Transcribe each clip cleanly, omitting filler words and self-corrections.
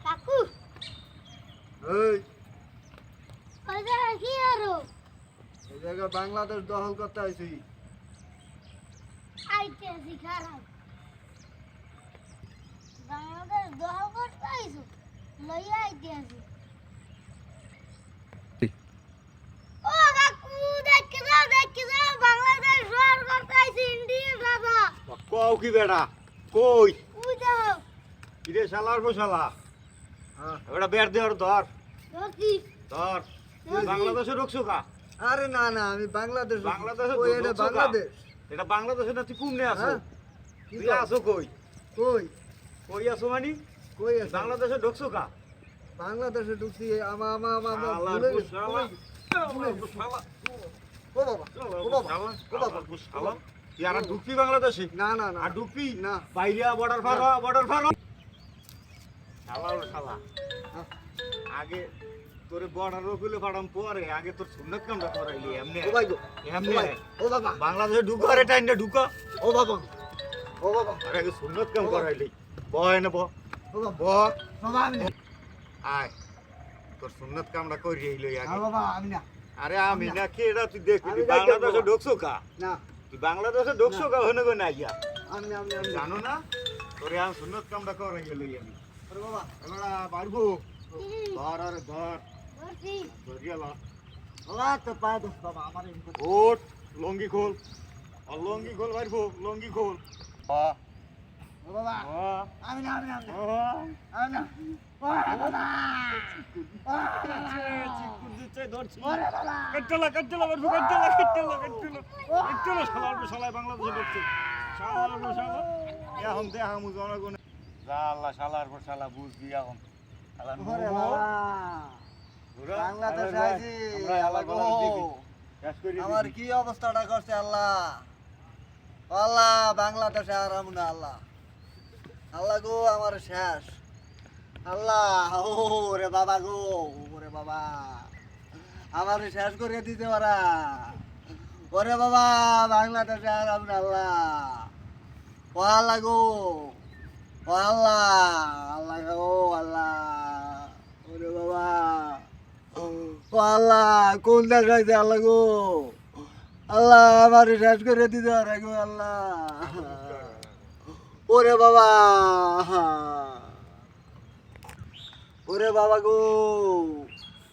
কাকু এই কি আরো এই জায়গা বাংলাদেশ দখল করতে আইছি। আইতেছি খারাপ বাংলাদেশ দখল করতে আইছো লইয়া আইতেছি ও কাকু দেখে যাও বাংলাদেশ দখল করতে আইছি ইন্ডিয়া দাদা কও কি বেড়া কই ওই যাও কিরে শালার বসালা হ্যাঁ এবারে বের দে ওর ধর ধরছি ধর তুই বাংলাদেশে ঢুকছো কা? আরে না না আমি বাংলাদেশ বাংলাদেশে ওই এটা ঢুকছো কা? বাংলাদেশ এটা বাংলাদেশে না তুই কোনে আছো? হ্যাঁ? তুই আছো কই? কই কই আছো মানে? কই আছে বাংলাদেশে ঢুকছো কা? বাংলাদেশে ঢুকছি আমা শালার ভুলে গেছি। বসালা শালার বসালা ও বাবা ও বাবা শালার বসালা তুই আর ঢুকবি বাংলাদেশে? না না না আর ঢুকবি না বাইরে বর্ডার ফার শালার শালা আগে তোরে বর্ডার রকুলে ফাড়াম পরে আগে তোর সুন্নত কামটা করাইলি এমনি ও ভাই গো এমনি ও বাবা বাংলাদেশে ঢুকো আরে টাইনে ঢুকো ও বাবা ও বাবা আরে আগে সুন্নত কাম করাইলি বয় না ও বাবা ব বাবা আমি না আয় তোর সুন্নত কামটা করি আইলো না আগে বাবা আমি না আরে আমি না কি এটা তুই দেখবি আমি তুই যাই বাংলাদেশে দেখবো। ঢুকছো কা না তুই বাংলাদেশে ঢুকছো কা হনে গো না ইয়া আমি জানো না তোরে আমি সুন্নত কামটা করাই গেল আমি আরে বাবা এবারে পারবো ধর আরে ধর ধরছি ধরিয়ালা বাবা তো পা দোস বাবা আমার এমনি ওট লঙ্গি খোল আর লঙ্গি খোল পারবো লঙ্গি খোল ও বাবা আমি না আমি না চিকুর দিচ্ছে ধরছি ওরে বাবা কাটলা পারবো কাটলা শালার শালায় বাংলাদেশে ঢুকছে শালার শালা এখন দেখামু জনগণ যা আল্লাহ শালার পর শালা বুঝবি এখন শালা ওরে নমো। বাবা ঘুরা, বাংলাদেশে আরে আইছি আমরা আল্লাহ গো। গলার দিবি। শেষ করে আমার দিবি। কি অবস্থাটা করছে আল্লাহ আল্লাহ বাংলাদেশে আরাম না আল্লাহ আল্লাহ গো আমার শেষ আল্লাহ ও রে বাবা গো ওরে বাবা আমার শেষ করে দিতে পারা ওরে বাবা বাংলাদেশে আরাম না আল্লাহ ও আল্লাহ গো ও আল্লাহ আল্লাহ গো আল্লাহ ওরে বাবা ও আল্লাহ কোন দেখাইছে আল্লাহ গো আল্লাহ আমার শেষ করে দিতে পারে গো আল্লাহ ওরে বাবা ওরে বাবা গো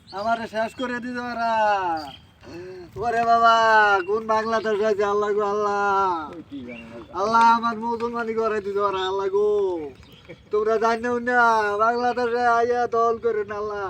আমার শেষ করে দিতে পারা ওরে বাবা কোন বাংলাদেশ আছে আল্লাহ গো আল্লাহ আল্লাহ আমার মুসলমানি করে দিতে পারা আল্লাহ গো তোমরা জানো না বাংলাদেশে আইয়া দল করে না আল্লাহ